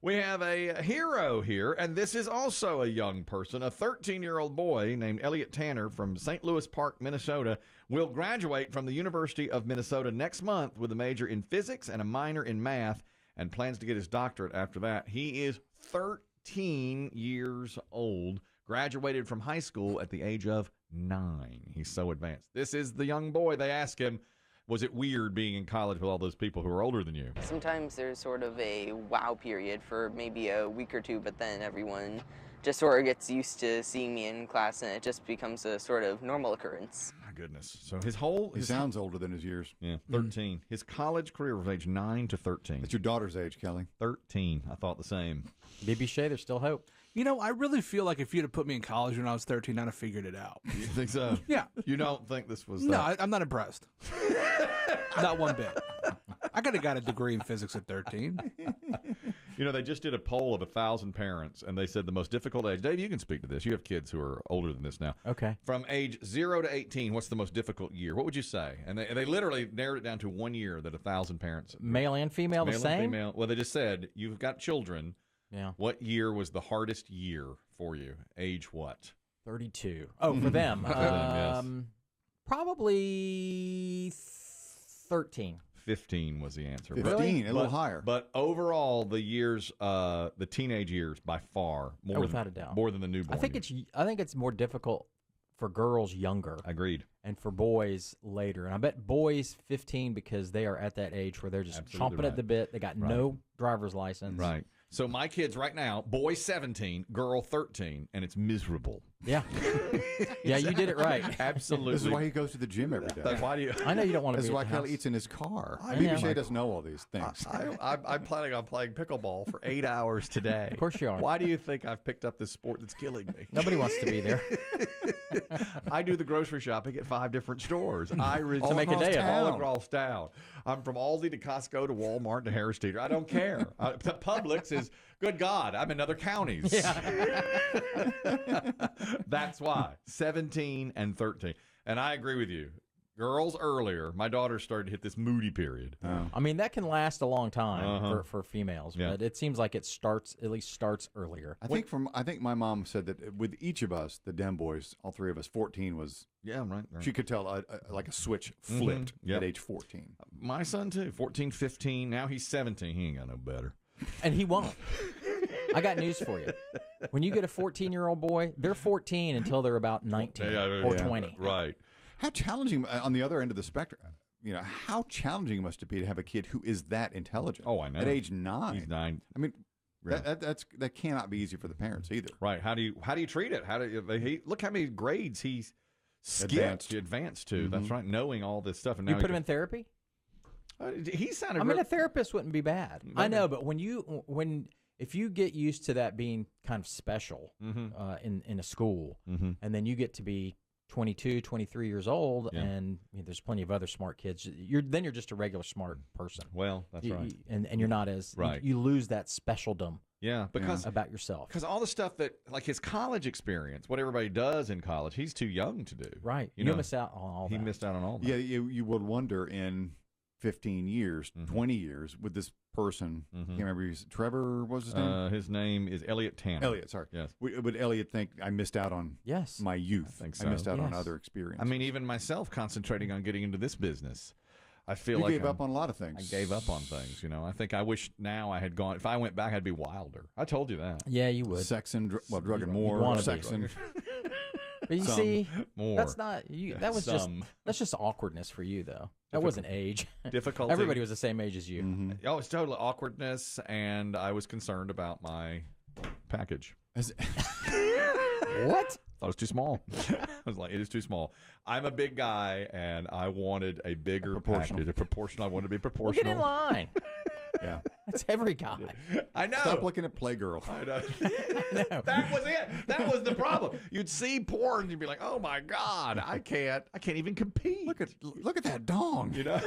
We have a hero here, and this is also a young person. A 13-year-old boy named Elliot Tanner from St. Louis Park, Minnesota, will graduate from the University of Minnesota next month with a major in physics and a minor in math, and plans to get his doctorate after that. He is 13 years old, graduated from high school at the age of 9. He's so advanced. This is the young boy. They ask him, was it weird being in college with all those people who are older than you? Sometimes there's sort of a wow period for maybe a week or two, but then everyone just sort of gets used to seeing me in class, and it just becomes a sort of normal occurrence. My goodness. So he sounds older than his years. Yeah, 13. His college career was age 9 to 13. That's your daughter's age, Kelly. 13. I thought the same. BB Shea, there's still hope. You know, I really feel like if you'd have put me in college when I was 13, I'd have figured it out. You think so? Yeah. You don't think this was No, I'm not impressed. Not one bit. I could have got a degree in physics at 13. You know, they just did a poll of 1,000 parents, and they said the most difficult age. Dave, you can speak to this. You have kids who are older than this now. Okay. From age 0 to 18, what's the most difficult year? What would you say? And they literally narrowed it down to 1 year that 1,000 parents. Male and female, the Male same? and female. Well, they just said, you've got children. Yeah. What year was the hardest year for you? Age what? 32. Oh, for them. Yes. Probably 13. 15 was the answer. 15, a little higher. But overall, the years, the teenage years, by far more without a doubt, more than the newborn. I think it's more difficult for girls younger. Agreed. And for boys later. And I bet boys 15 because they are at that age where they're just Absolutely chomping right. at the bit. They got no driver's license. Right. So my kids right now, boy 17, girl 13, and it's miserable. Yeah. Yeah, you did it right. Absolutely. This is why he goes to the gym every day. That's why do you? I know you don't want to This be is why at the Kelly house. eats in his car. I BB know. Shea doesn't know all these things. I'm planning on playing pickleball for 8 hours today. Of course you are. Why do you think I've picked up this sport that's killing me? Nobody wants to be there. I do the grocery shopping at 5 different stores. I To make a day of it. all across town. I'm from Aldi to Costco to Walmart to Harris Teeter. I don't care. Publix is, good God, I'm in other counties. Yeah. That's why. 17 and 13. And I agree with you. Girls earlier, my daughter started to hit this moody period. I mean, that can last a long time for females, Yeah. but it seems like it at least starts earlier. I think my mom said that with each of us, the Demm boys, all three of us, 14 was. Yeah, right. She could tell like a switch flipped Yep. at age 14. My son, too. 14, 15. Now he's 17. He ain't got no better. And he won't. I got news for you. When you get a 14-year-old boy, they're 14 until they're about 19 or 20. Right. How challenging on the other end of the spectrum? You know, how challenging must it be to have a kid who is that intelligent? Oh, I know. At age 9. He's 9. I mean, Yeah. that cannot be easy for the parents either. Right. How do you treat it? Look how many grades he's skipped, advanced to. That's right. Knowing all this stuff, and now You put him in therapy? He sounded. I mean, a therapist wouldn't be bad. Maybe. I know, but if you get used to that being kind of special in a school, and then you get to be 22, 23 years old, and there's plenty of other smart kids, you're just a regular smart person. Well, that's right. And you're not as right. You lose that specialdom. Yeah, because about yourself. Because all the stuff that, like his college experience, what everybody does in college, he's too young to do. Right. You know, miss out on all that. He missed out on all that. Yeah, you would wonder in 15 years, 20 years, with this person, I can't remember, Trevor, what was his name? His name is Elliot Tanner. Elliot, sorry. Yes. Would Elliot think I missed out on my youth? I think so. I missed out on other experiences. I mean, even myself concentrating on getting into this business, I feel you like gave up on a lot of things. I gave up on things, you know. I think I wish now I had gone. If I went back, I'd be wilder. I told you that. Yeah, you would. Sex and drug and more. wanna Sex be. and But you Some. see, More. that's not you. That was Some. that's just awkwardness for you, though. That wasn't age. Difficulty. Everybody was the same age as you. Oh, it's totally awkwardness, and I was concerned about my package. What? Thought it was too small. I was like, it is too small. I'm a big guy, and I wanted a bigger package. A proportional. I wanted to be Well, proportional. get in line. yeah. That's every guy. I know. Stop looking at Playgirl. I know. That was it. That was the problem. You'd see porn, and you'd be like, "Oh my God, I can't even compete." Look at that dong. You know.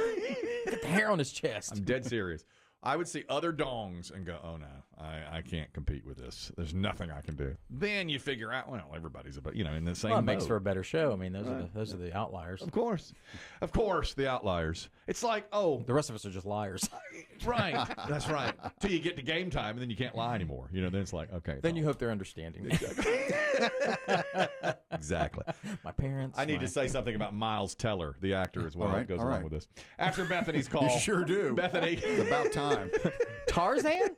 Get the hair on his chest. I'm dead serious. I would see other dongs and go, oh, no, I can't compete with this. There's nothing I can do. Then you figure out, well, everybody's about, in the same Well, it makes boat. for a better show. I mean, those are the outliers. Of course, the outliers. It's like, oh, The rest of us are just liars. right, that's right. Till you get to game time, and then you can't lie anymore. Then it's like, okay. Then you hope they're understanding. Exactly. My parents. I need to say something about Miles Teller, the actor, as well. All right, That goes all along right. with this. After Bethany's call. You sure do. Bethany. It's about time. Tarzan.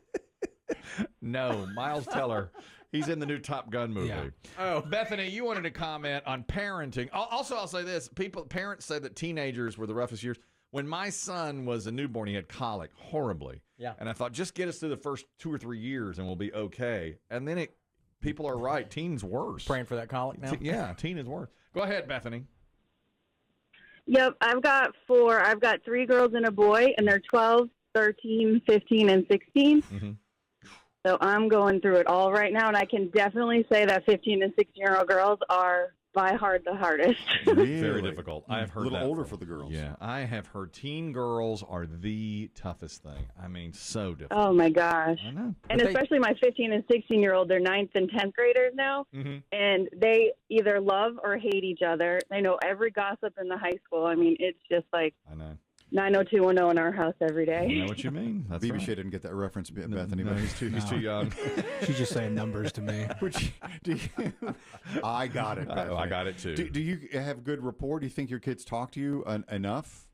No, Miles Teller. He's in the new Top Gun movie. Yeah. Oh, Bethany, you wanted to comment on parenting. Also, I'll say this. Parents say that teenagers were the roughest years. When my son was a newborn, he had colic horribly. Yeah. And I thought, just get us through the first 2 or 3 years and we'll be okay. And then people are right. Teen's worse. Praying for that colic now. Yeah, teen is worse. Go ahead, Bethany. Yep, I've got 4. I've got 3 girls and a boy, and they're 12, 13, 15, and 16. Mm-hmm. So I'm going through it all right now, and I can definitely say that 15 and 16-year-old girls are by far the hardest. Really? Very difficult. I have heard a little that older from- for the girls. Yeah, I have heard teen girls are the toughest thing. I mean, so difficult. Oh, my gosh. I know. And But especially my 15 and 16-year-old, they're 9th and 10th graders now, Mm-hmm. and they either love or hate each other. They know every gossip in the high school. I mean, it's just like I know. 90210 in our house every I day. know what you mean. That's BB right. Shea didn't get that reference, Bethany. No, but he's too young. She's just saying numbers to me. I got it. I Bethany. got it too. Do you have good rapport? Do you think your kids talk to you enough?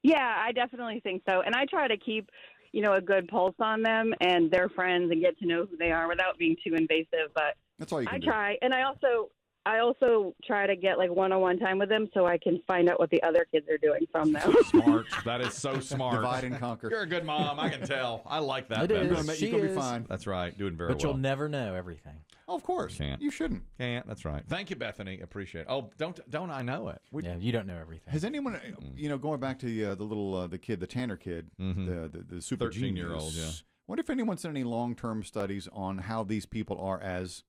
Yeah, I definitely think so. And I try to keep, a good pulse on them and their friends and get to know who they are without being too invasive. But That's all you can I do. try. And I also try to get like one-on-one time with them so I can find out what the other kids are doing from them. Smart. That is so smart. Divide and conquer. You're a good mom. I can tell. I like that. It Bethany. is. You're She going to be is. fine. That's right. Doing very But well. you'll never know everything. Oh, of course. Can't. You shouldn't. Can't. That's right. Thank you, Bethany. Appreciate it. Oh, don't I know it? Yeah, you don't know everything. Has anyone, going back to the kid, the Tanner kid, the super 13-year-old, genius, yeah. What if anyone's done any long-term studies on how these people are as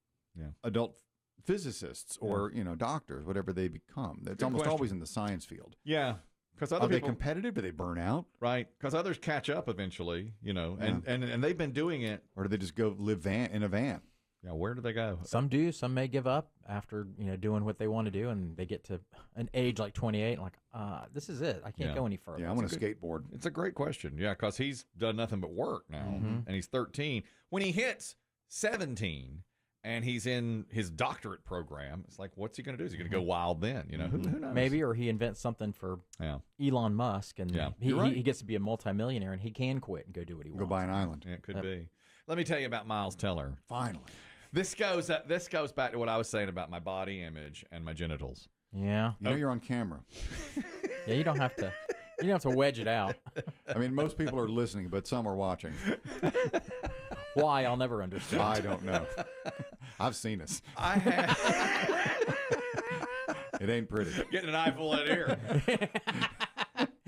adult physicists or doctors, whatever they become? It's almost question. always in the science field. Yeah. Because Are other they people, competitive? Do they burn out, right? Because others catch up eventually, and they've been doing it. or do they just go live in a van? Yeah. Where do they go? Some do. Some may give up after doing what they want to do, and they get to an age like 28, and like, this is it. I can't go any further. Yeah, I want to skateboard. It's a great question. Yeah, because he's done nothing but work now, and he's 13. When he hits 17 and he's in his doctorate program, it's like, what's he going to do? Is he going to go wild then? Who knows? Maybe, or he invents something for Elon Musk, and Yeah. he, You're right. he gets to be a multimillionaire, and he can quit and go do what he Go wants. buy an island. Yeah, it could be. Let me tell you about Miles Teller. Finally. This goes back to what I was saying about my body image and my genitals. Yeah, You know you're on camera. yeah. You don't have to wedge it out. I mean, most people are listening, but some are watching. Why? I'll never understand. I don't know. I've seen us. I have It ain't pretty. getting an eyeful in here.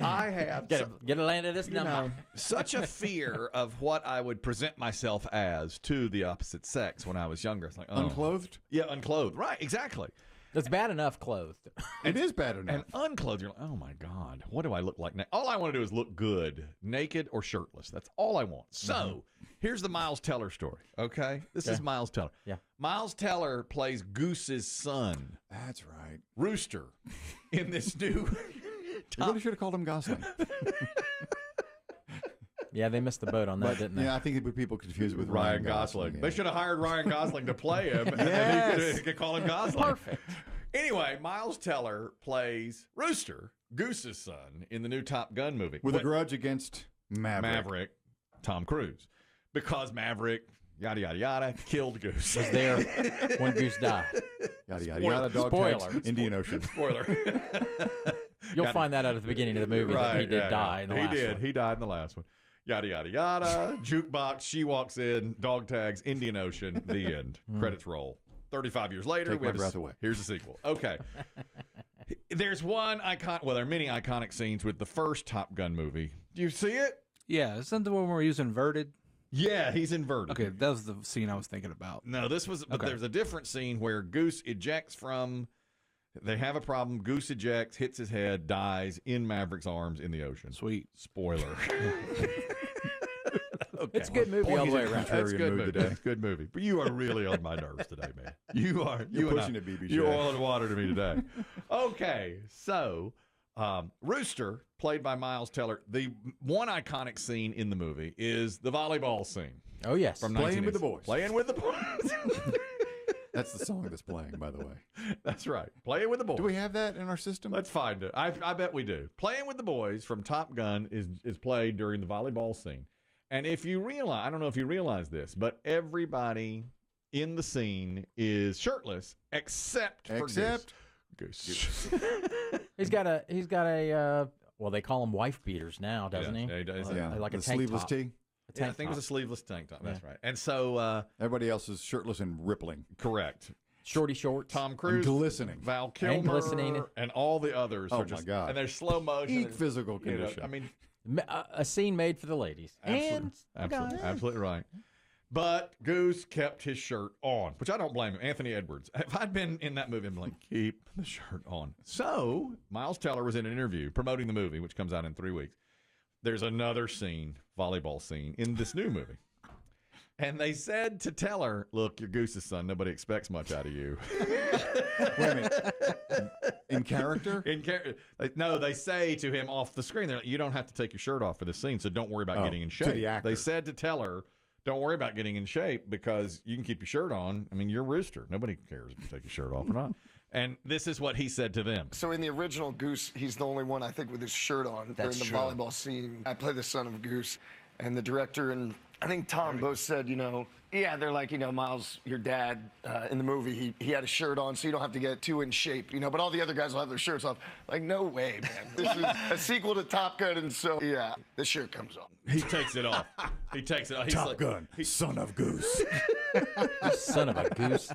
I have Get a land of this number. such a fear of what I would present myself as to the opposite sex when I was younger. It's like, oh. Unclothed? Yeah, unclothed. Right, exactly. It's bad enough clothed. It is bad enough. And unclothed, you're like, oh my God, what do I look like now? All I want to do is look good, naked or shirtless. That's all I want. So here's the Miles Teller story, okay? This is Miles Teller. Yeah. Miles Teller plays Goose's son, That's right. Rooster, in this new You really should have called him Gosling. Yeah, they missed the boat on that, didn't they? Yeah, I think people confuse it with Ryan Gosling. Yeah. They should have hired Ryan Gosling to play him, and then Yes. he could call him Gosling. Perfect. Anyway, Miles Teller plays Rooster, Goose's son, in the new Top Gun movie. With a grudge against Maverick. Tom Cruise. Because Maverick, yada, yada, yada, killed Goose. Was there when Goose died. Yada, yada, Spoiler. yada. Dog Spoiler. tags, Indian Ocean. Spoiler. You'll find that out at the beginning of the movie that he did die in the last He did. one. He died in the last one. Yada, yada, yada. Jukebox, she walks in, dog tags, Indian Ocean, the end. Credits roll. 35 years later, Take we my have breath away. Here's the sequel. Okay. There's one there are many iconic scenes with the first Top Gun movie. Do you see it? Yeah, isn't the one where he's inverted? Yeah, he's inverted. Okay, that was the scene I was thinking about. No, but there's a different scene where Goose ejects from. They have a problem. Goose ejects, hits his head, dies in Maverick's arms in the ocean. Sweet. Spoiler. Okay. It's a good movie all the way around. That's Contrarian good mood movie. today. That's good movie. But you are really on my nerves today, man. You are. You're and pushing I- it, BB You're Shea. oil and water to me today. Okay, so Rooster, played by Miles Teller. The one iconic scene in the movie is the volleyball scene. Oh, yes. From Playing with the 1980s. boys. Playing with the boys. That's the song that's playing, by the way. That's right. Playing with the boys. Do we have that in our system? Let's find it. I bet we do. Playing with the boys from Top Gun is played during the volleyball scene. And if you realize, I don't know if you realize this, but everybody in the scene is shirtless except for Goose. He's got a well, they call them wife beaters now, doesn't he? Yeah, he does. Yeah, Like a the tank sleeveless top. tee. A Yeah, I tank think it was a top. sleeveless tank top. That's right. And so, Everybody else is shirtless and rippling. correct. Shorty shorts. Tom And Cruise, glistening. Val Kilmer, glistening. and all the others Oh, are my just, God. and they're slow motion. Peak physical You know, condition. I mean, A scene made for the ladies. And absolutely right. But Goose kept his shirt on, which I don't blame him. Anthony Edwards. If I'd been in that movie, I'm like, keep the shirt on. So Miles Teller was in an interview promoting the movie, which comes out in 3 weeks. There's another scene, volleyball scene, in this new movie. And they said to Teller, look, you're Goose's son. Nobody expects much out of you. Wait a minute. In character? No, they say to him off the screen, they're like, you don't have to take your shirt off for this scene, so don't worry about getting in shape. To the actor. They said to Teller, don't worry about getting in shape because you can keep your shirt on. I mean, you're Rooster. Nobody cares if you take your shirt off or not. And this is what he said to them. So in the original Goose, he's the only one I think with his shirt on during the volleyball scene. I play the son of Goose, and the director and I think Tom both said, yeah, they're like, Miles, your dad in the movie, he had a shirt on, so you don't have to get too in shape, but all the other guys will have their shirts off. Like, no way, man. This is a sequel to Top Gun, and so, yeah, the shirt comes off. He takes it off. He takes it off. He's Top like, Gun, son of Goose. Son of a goose.